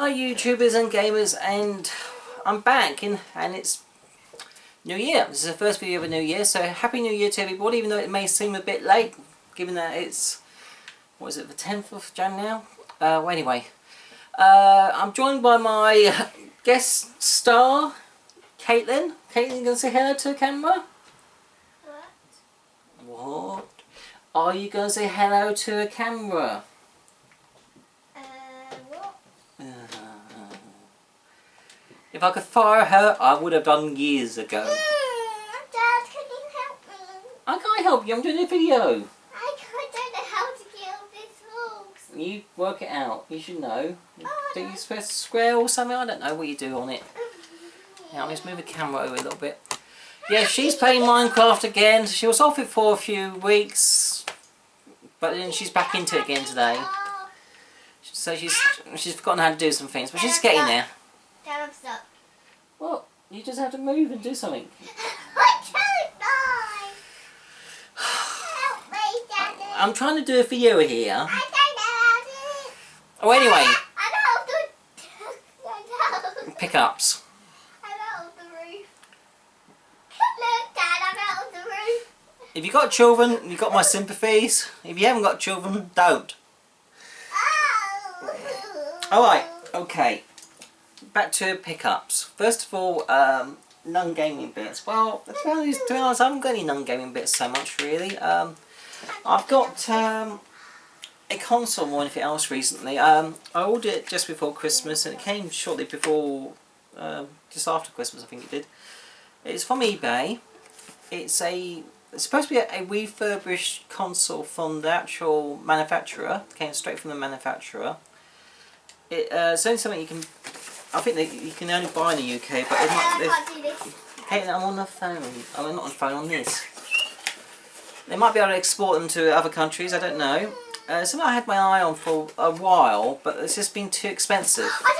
Hi YouTubers and gamers, and I'm back and it's New Year. This is the first video of a new year, so Happy New Year to everybody, even though it may seem a bit late given that it's, what is it, the 10th of Jan now? Well, anyway, I'm joined by my guest star, Caitlin. Caitlin, you going to say hello to the camera? What? Are you going to say hello to the camera? If I could fire her, I would have done years ago. Dad, can you help me? I can't help you, I'm doing a video. I don't know how to kill these hogs. You work it out, you should know. Oh, Do you press square or something? I don't know what you do on it. Now, I'll just move the camera over a little bit. Yeah, she's playing Minecraft again. She was off it for a few weeks, but then she's back into it again today. So she's forgotten how to do some things, but she's getting there. Dad, I'm stuck. Well, you just have to move and do something. I can't die. Help me, Daddy. I'm trying to do a video here. I don't know how to do it. Oh, anyway. I know how to Pickups. I'm out of the roof. Look, Dad, I'm out of the roof. If you've got children, you've got my sympathies. If you haven't got children, don't. Oh. Alright, okay. Back to pickups. First of all, non-gaming bits. Well, to be honest, I haven't got any non-gaming bits so much, really. I've got a console more than anything else recently. I ordered it just before Christmas, and it came shortly before, just after Christmas, I think it did. It's from eBay. It's supposed to be a refurbished console from the actual manufacturer. It came straight from the manufacturer. It's only something you can, I think that you can only buy in the UK, but it might. I can't do this. Hey, I'm on the phone. Oh, I'm not on the phone, on this. They might be able to export them to other countries, I don't know. Something I had my eye on for a while, but it's just been too expensive. I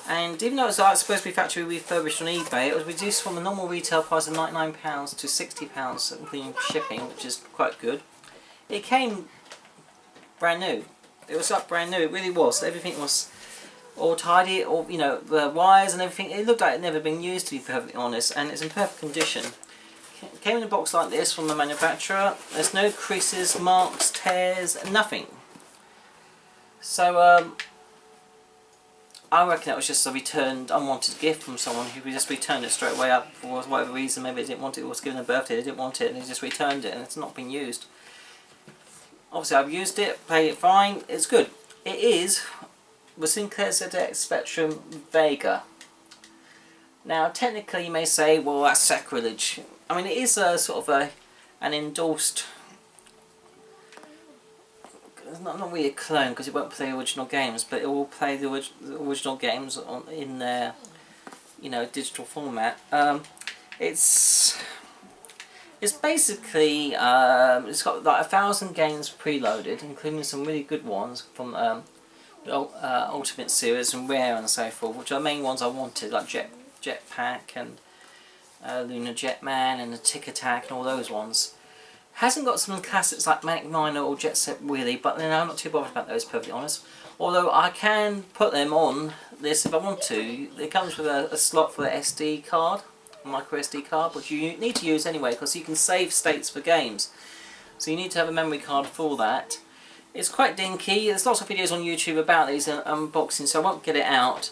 don't need. And even though it's supposed to be factory refurbished on eBay, it was reduced from a normal retail price of £99 to £60, including shipping, which is quite good. It came brand new. It was like brand new, it really was. Everything was all tidy, all, you know, the wires and everything. It looked like it had never been used, to be perfectly honest, and it's in perfect condition. It came in a box like this from the manufacturer. There's no creases, marks, tears, nothing. So, I reckon it was just a returned, unwanted gift from someone who just returned it straight away up for whatever reason. Maybe they didn't want it, it was given a birthday, they didn't want it, and they just returned it, and it's not been used. Obviously, I've used it, played it fine, it's good. It is the Sinclair ZX Spectrum Vega. Now, technically, you may say, well, that's sacrilege. I mean, it is a sort of an endorsed. It's not really a clone because it won't play original games, but it will play the original games in their, you know, digital format. It's basically it's got like 1,000 games preloaded, including some really good ones from the Ultimate series and Rare and so forth, which are the main ones I wanted, like Jetpack and Lunar Jetman and the Tic Attack and all those ones. Hasn't got some classics like Manic Miner or Jet Set really, but then I'm not too bothered about those, perfectly honest. Although I can put them on this if I want to. It comes with a slot for the SD card, a micro SD card, which you need to use anyway because you can save states for games. So you need to have a memory card for that. It's quite dinky. There's lots of videos on YouTube about these unboxings, so I won't get it out.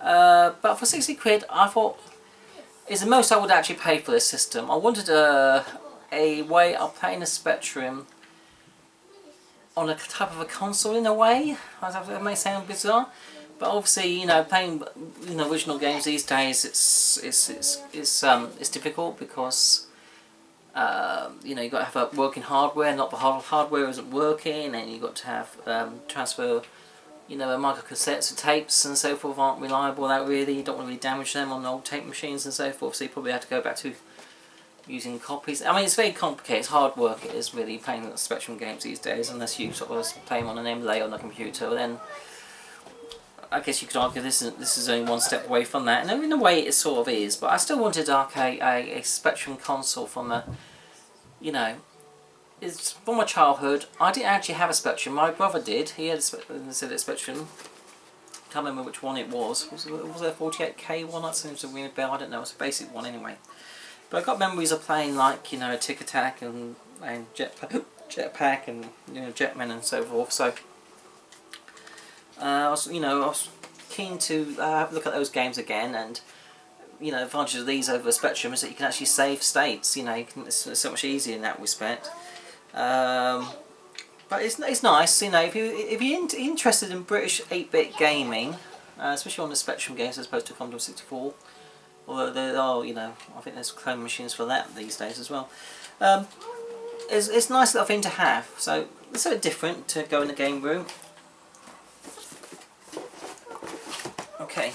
But for 60 quid, I thought is the most I would actually pay for this system. I wanted a way of playing a Spectrum on a type of a console in a way. That may sound bizarre, but obviously, you know, playing, you know, original games these days, it's difficult because you know, you got to have working hardware. Not the hardware isn't working, and you got to have transfer. You know, microcassettes or tapes and so forth aren't reliable that really. You don't want to really damage them on old tape machines and so forth, so you probably have to go back to using copies. I mean, it's very complicated, it's hard work it is really playing the Spectrum games these days, unless you sort of play them on an emulator on the computer. Then I guess you could argue this is only one step away from that, and in a way it sort of is, but I still wanted a Spectrum console from a, you know, it's from my childhood. I didn't actually have a Spectrum, my brother did. He had a Spectrum Can't remember which one it was. Was there a 48k one? That seems to ring a bell. I don't know. It's a basic one anyway. But I've got memories of playing like, you know, Tic Tac and Jetpack and, you know, Jetman and so forth. So I was keen to have a look at those games again. And you know, the advantage of these over Spectrum is that you can actually save states. You know, it's so much easier in that respect. But it's nice, you know, if you're interested in British 8-bit gaming, especially on the Spectrum games as opposed to Commodore 64, although there are, you know, I think there's clone machines for that these days as well. It's a nice little thing to have. So it's so different to go in the game room. Okay.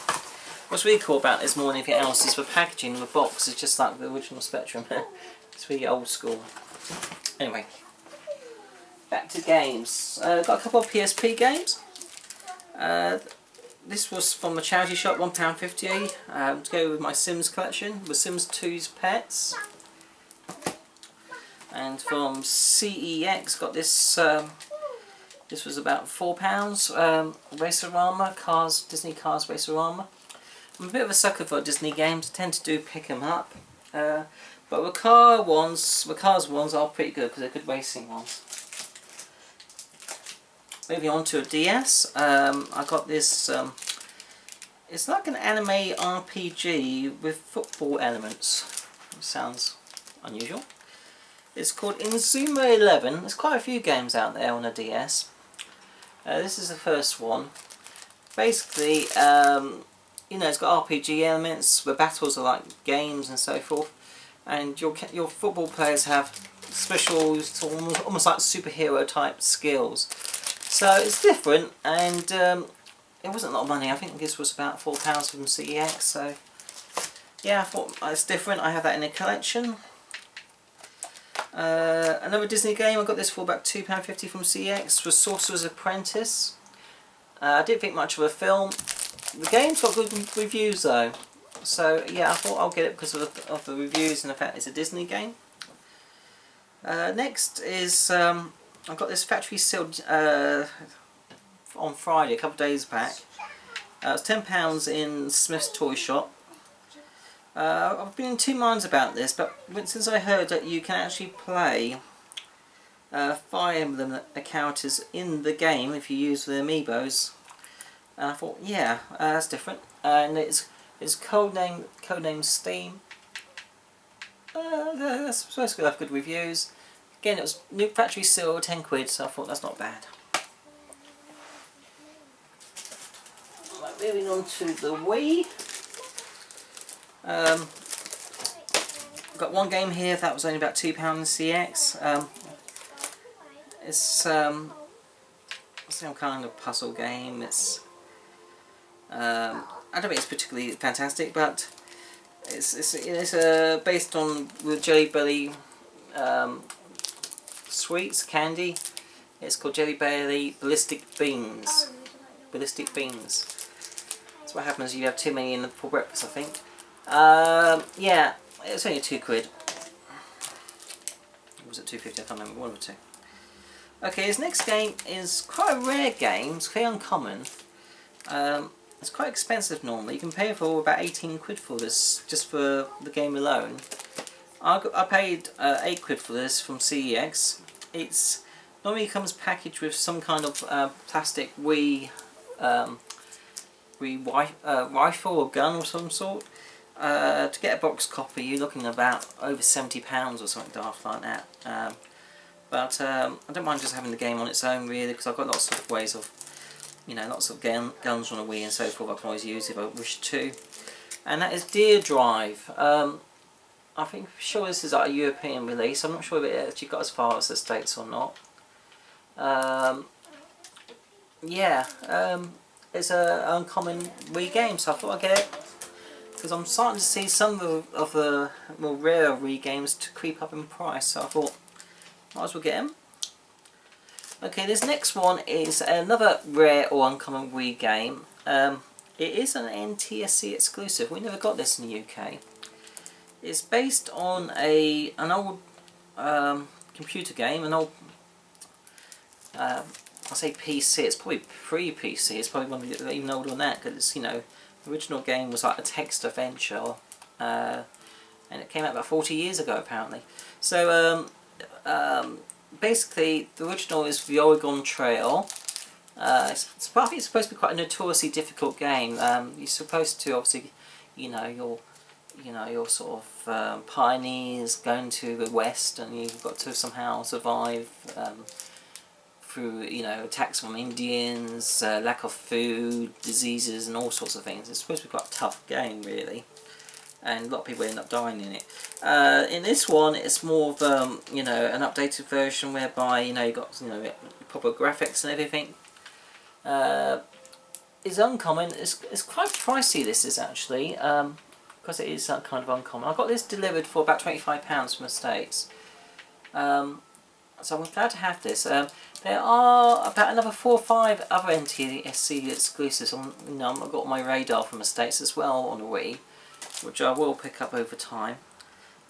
What's really cool about this more than anything else is the packaging of the box is just like the original Spectrum. It's really old school. Anyway, back to games. Got a couple of PSP games. This was from the charity shop, £1.50 to go with my Sims collection, with Sims 2's Pets. And from CEX got this. This was about £4. Racerama, Disney Cars Racerama. I'm a bit of a sucker for Disney games. I tend to pick them up. But the Cars ones are pretty good because they're good racing ones. Moving on to a DS, I got this. It's like an anime RPG with football elements. It sounds unusual. It's called Inzuma 11. There's quite a few games out there on a DS. This is the first one. Basically, you know, it's got RPG elements. The battles are like games and so forth, and your football players have special, almost like superhero type skills. So it's different, and it wasn't a lot of money. I think this was about £4 from CEX. So yeah, I thought it's different. I have that in a collection. Another Disney game, I got this for about £2.50 from CX, was Sorcerer's Apprentice. I didn't think much of a film. The game's got good reviews though, so yeah, I thought I'll get it because of the reviews and the fact it's a Disney game. Next is, I got this factory sealed on Friday, a couple of days back. It was £10 in Smith's Toy Shop. I've been in two minds about this, but since I heard that you can actually play Fire Emblem characters in the game if you use the amiibos, I thought, yeah, that's different. And it's codename Steam. That's supposed to have good reviews. Again, it was new factory sealed, £10, so I thought that's not bad. Right, moving on to the Wii. Got one game here that was only about £2 in CX. It's some kind of puzzle game. It's I don't think it's particularly fantastic, but it's based on the Jelly Belly sweets candy. It's called Jelly Belly Ballistic Beans. Ballistic Beans. That's what happens if you have too many for breakfast, I think. Yeah, it was only £2. Or was it £2.50? I can't remember, one or two. Okay, his next game is quite a rare game. It's quite uncommon. It's quite expensive normally. You can pay for about £18 for this, just for the game alone. I paid £8 for this from CEX. It's normally comes packaged with some kind of plastic Wii rifle or gun of some sort. To get a box copy, you're looking about over £70 or something daft like that. But I don't mind just having the game on its own really, because I've got lots of ways of, you know, lots of guns on a Wii and so forth I can always use if I wish to. And that is Deer Drive. I think sure this is like a European release. I'm not sure if it actually got as far as the States or not. Yeah, it's an uncommon Wii game, so I thought I'd get it. Because I'm starting to see some of the more rare Wii games to creep up in price, so I thought might as well get them. Okay, this next one is another rare or uncommon Wii game. It is an NTSC exclusive. We never got this in the UK. It's based on an old computer game, an old I say PC, it's probably pre-PC, it's probably one of the, even older than that, because you know, the original game was like a text adventure, and it came out about 40 years ago apparently. So basically the original is the Oregon Trail. It's probably supposed to be quite a notoriously difficult game. You're supposed to obviously, you know, you're sort of pioneers going to the west, and you've got to somehow survive through, you know, attacks from Indians, lack of food, diseases, and all sorts of things. It's supposed to be quite a tough game, really, and a lot of people end up dying in it. In this one, it's more of you know, an updated version whereby, you know, you've got, you know, proper graphics and everything. It's uncommon. It's quite pricey. This is actually because it is kind of uncommon. I got this delivered for about £25 from the States. So I'm glad to have this. There are about another 4 or 5 other NTSC exclusives on, you know, I've got on my radar from the States as well on the Wii, which I will pick up over time.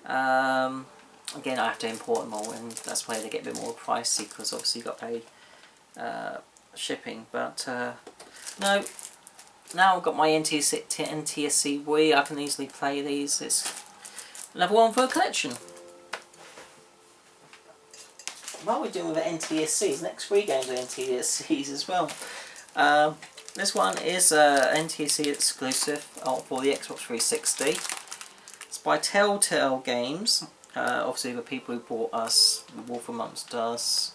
Again, I have to import them all, and that's why they get a bit more pricey, because obviously you've got to pay shipping. But no, now I've got my NTSC Wii, I can easily play these. It's another one for a collection. While we're doing with the NTSCs, next 3 games are NTSCs as well. This one is NTSC exclusive for the Xbox 360. It's by Telltale Games. Obviously the people who bought us The Wolf Amongst Us,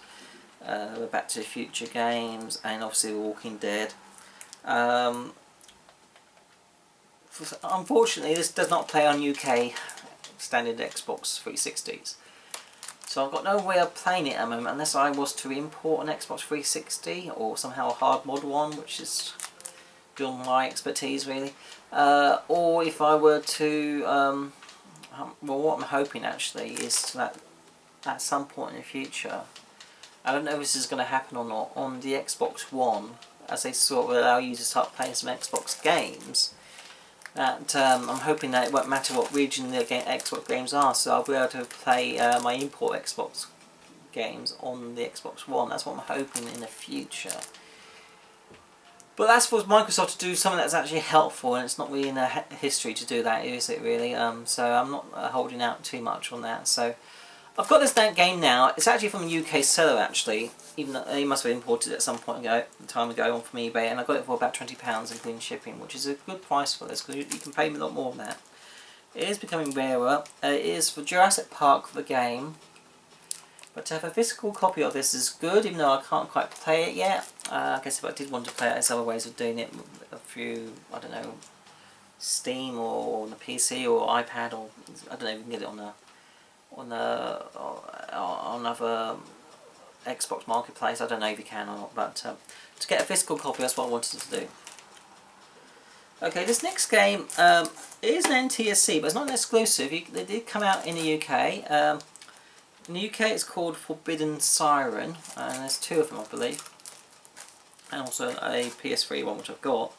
the Back to the Future games, and obviously The Walking Dead. Unfortunately, this does not play on UK standard Xbox 360s. So I've got no way of playing it at the moment unless I was to import an Xbox 360 or somehow a hard mod one, which is beyond my expertise really. Or if I were to, well, what I'm hoping actually is that at some point in the future, I don't know if this is going to happen or not, on the Xbox One, as they sort of allow you to start playing some Xbox games, that I'm hoping that it won't matter what region the Xbox games are, so I'll be able to play my import Xbox games on the Xbox One. That's what I'm hoping in the future. But that's for Microsoft to do something that's actually helpful, and it's not really in their history to do that, is it really? So I'm not holding out too much on that. So I've got this game now. It's actually from a UK seller actually, even though it must have been imported at some time ago on from eBay, and I got it for about £20 including shipping, which is a good price for this because you can pay me a lot more than that. It is becoming rarer. It is for Jurassic Park the game, but to have a physical copy of this is good, even though I can't quite play it yet. I guess if I did want to play it, there's other ways of doing it through, I don't know, Steam or on the PC or iPad, or I don't know, you can get it on other Xbox Marketplace. I don't know if you can or not, but to get a physical copy, that's what I wanted to do. Okay, this next game is an NTSC, but it's not an exclusive. They did come out in the UK. In the UK it's called Forbidden Siren, and there's 2 of them I believe, and also a PS3 one which I've got.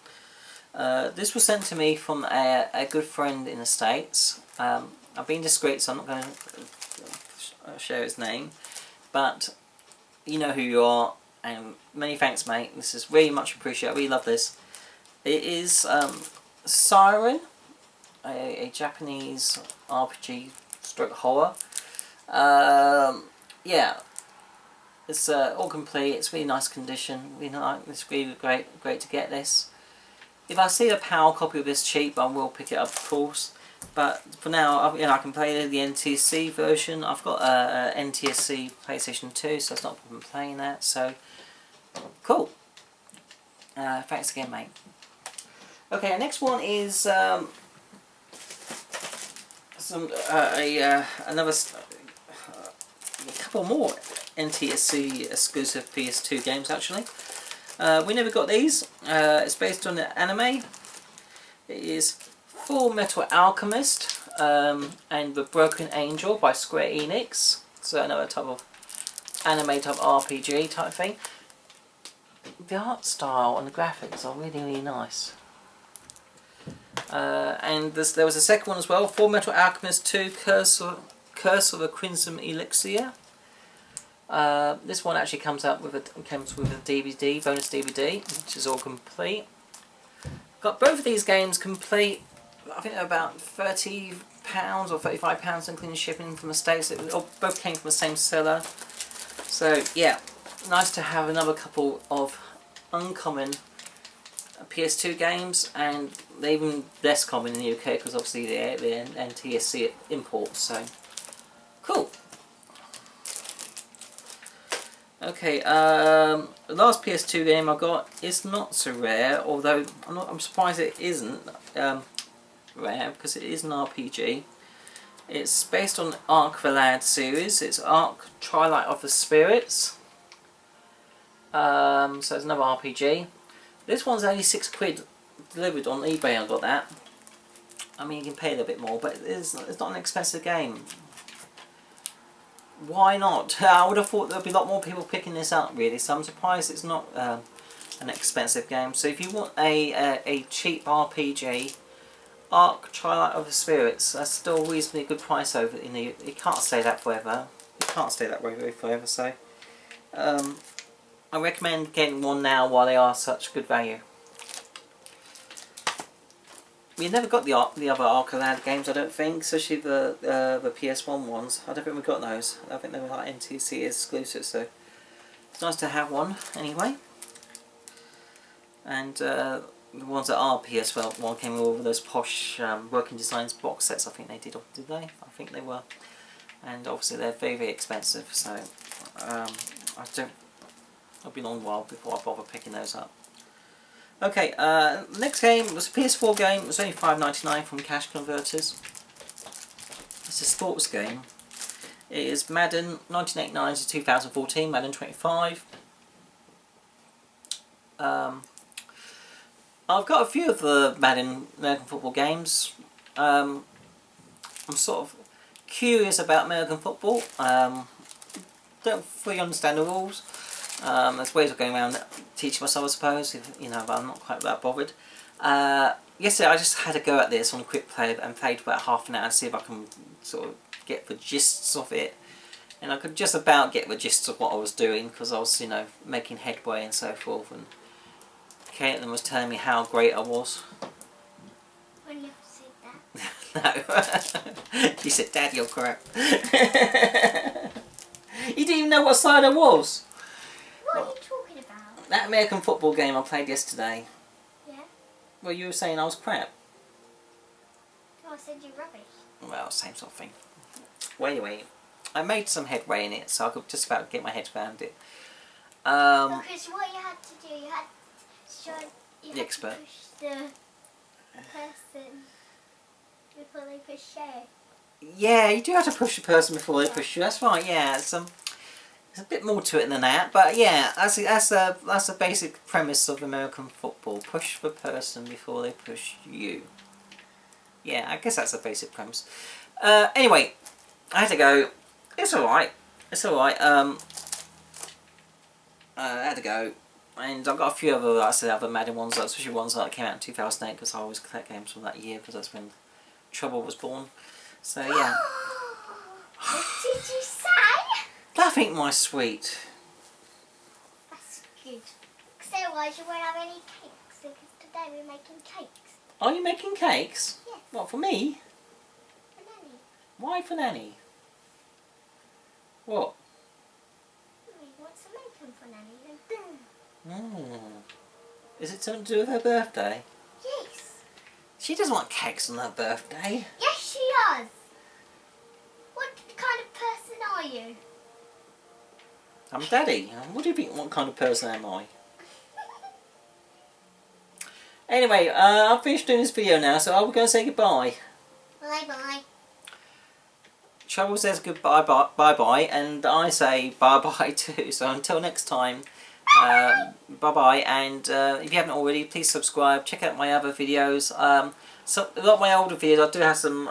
This was sent to me from a good friend in the States. I've been discreet, so I'm not going to share his name, but you know who you are, and many thanks mate, this is really much appreciated, I really love this. It is Siren, a Japanese RPG stroke horror. Yeah, it's all complete, it's really nice condition, it's really great to get this. If I see a PAL copy of this cheap, I will pick it up of course. But for now, you know, I can play the NTSC version. I've got a NTSC PlayStation 2, so it's not a problem playing that. So, cool. Thanks again, mate. Okay, the next one is another a couple more NTSC exclusive PS2 games actually. We never got these. It's based on the anime. It is Full Metal Alchemist and The Broken Angel by Square Enix. So another type of anime type RPG type thing. The art style and the graphics are really nice. And there was a second one as well, Full Metal Alchemist 2 Curse of the Crimson Elixir. This one actually comes with a DVD, bonus DVD, which is all complete. Got both of these games complete. I think they're about £30 or £35, including shipping from the States. Both came from the same seller. So yeah, nice to have another couple of uncommon PS2 games, and they're even less common in the UK because obviously they're NTSC imports. So cool. Okay, the last PS2 game I got is not so rare, although I'm surprised it isn't rare because it is an RPG. It's based on Ark the Lad series. It's Ark Twilight of the Spirits. So it's another RPG. This one's only £6 delivered on eBay. I got that. I mean, you can pay a little bit more, but it's not an expensive game. Why not? I would have thought there would be a lot more people picking this up, really, so I'm surprised it's not an expensive game. So if you want a cheap RPG, Ark Twilight of the Spirits, that's still a reasonably good price over in the... It can't stay that forever. It can't stay that way forever, so... I recommend getting one now while they are such good value. We never got the other Ark Lad games, I don't think, especially the PS1 ones. I don't think we got those. I think they were like NTC exclusives, so it's nice to have one anyway. And the ones that are PS1 came with all those posh Working Designs box sets. I think they did they? I think they were. And obviously they're very, very expensive, so it'll be a long while before I bother picking those up. Okay, next game was a PS4 game. It was only $5.99 from Cash Converters. It's a sports game. It is Madden 1989 to 2014, Madden 25. I've got a few of the Madden American football games. I'm sort of curious about American football. Don't fully understand the rules. There's ways of going around teaching myself, I suppose, but I'm not quite that bothered. Yesterday I just had a go at this on a quick play and played for about half an hour to see if I can sort of get the gists of it. And I could just about get the gists of what I was doing because I was, making headway and so forth. And Caitlin was telling me how great I was. I never said that. No. She said, Dad, you're crap. You didn't even know what side I was. What are you talking about? That American football game I played yesterday. Yeah? Well, you were saying I was crap. Oh, I said you're rubbish. Well, same sort of thing. Well, anyway, I made some headway in it, so I could just about get my head around it. Because what you had to do, you had to show... You The had expert. to push the person before they push share. Yeah, you do have to push the person before they push you. That's right. Yeah, there's a bit more to it than that, but yeah, that's the basic premise of American football. Push the person before they push you. Yeah, I guess that's the basic premise. Anyway, I had to go. It's alright. It's alright. I had to go. And I've got a few other, like I said, other Madden ones, especially ones that came out in 2008, because I always collect games from that year, because that's when Trouble was born. So yeah. What did you say? Nothing, my sweet. That's good. Because otherwise you won't have any cakes, because today we're making cakes. Are you making cakes? Yes. What, for me? For Nanny. Why for Nanny? What? He wants to make them for Nanny. Is it something to do with her birthday? Yes. She doesn't want cakes on her birthday. Yes, she does. What kind of person are you? I'm Daddy. What do you think? What kind of person am I? Anyway, I've finished doing this video now, so I'm going to say goodbye. Bye-bye. Trouble says goodbye, bye-bye, and I say bye-bye too. So until next time, bye-bye. And if you haven't already, please subscribe. Check out my other videos. So a lot of my older videos, I do have some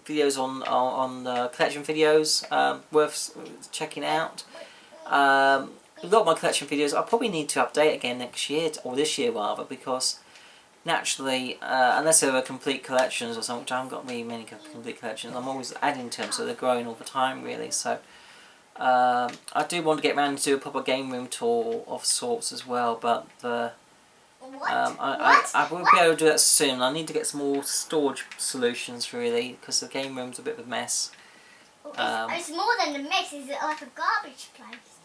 videos on collection videos worth checking out. A lot of my collection videos I probably need to update again next year, or this year rather, because naturally, unless there are complete collections or something, which I haven't got really many complete collections, I'm always adding to them, so they're growing all the time really. So I do want to get around to do a proper game room tour of sorts as well, but I will be able to do that soon. I need to get some more storage solutions really, because the game room's a bit of a mess. It's more than a mess, it's like a garbage place.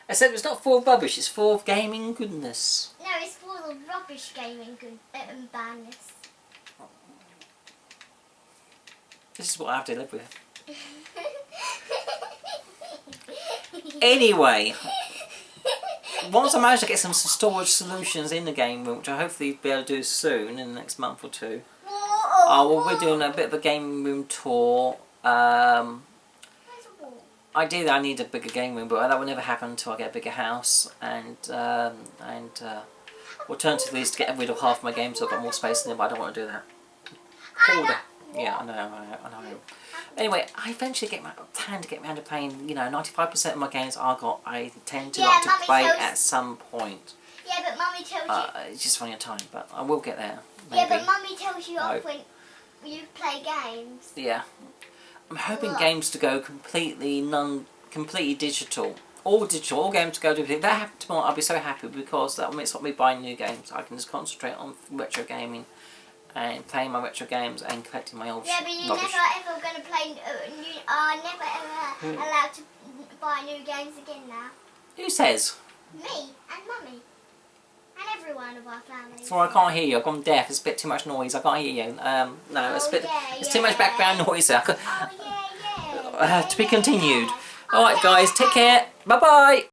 I said it's not full of rubbish, it's full of gaming goodness. No, it's full of rubbish gaming and badness. This is what I have to live with. Anyway, once I manage to get some storage solutions in the game room, which I hopefully be able to do soon in the next month or two, we'll be doing a bit of a game room tour. Ideally, I need a bigger game room, but that will never happen until I get a bigger house. And alternatively, is to get rid of half my games so I've got more space in them. But I don't want to do that. Yeah, I know. Anyway, I eventually plan to get around to playing. 95% of my games I tend to like to play at some point. Yeah, but Mummy tells you. It's just finding time, but I will get there. Maybe. Yeah, but Mummy tells you off when you play games. Yeah. I'm hoping games to go completely digital. All digital, all games to go digital. If that happens tomorrow, I'll be so happy because that will stop me buying new games. I can just concentrate on retro gaming and playing my retro games and collecting my old Yeah, but you're rubbish. never ever going to play never ever allowed to buy new games again now. Who says? Me and Mummy. And everyone of our family. So I can't hear you. I've gone deaf. It's a bit too much noise. I can't hear you. No, it's too much background noise. To be continued. Alright guys, take care. Bye bye.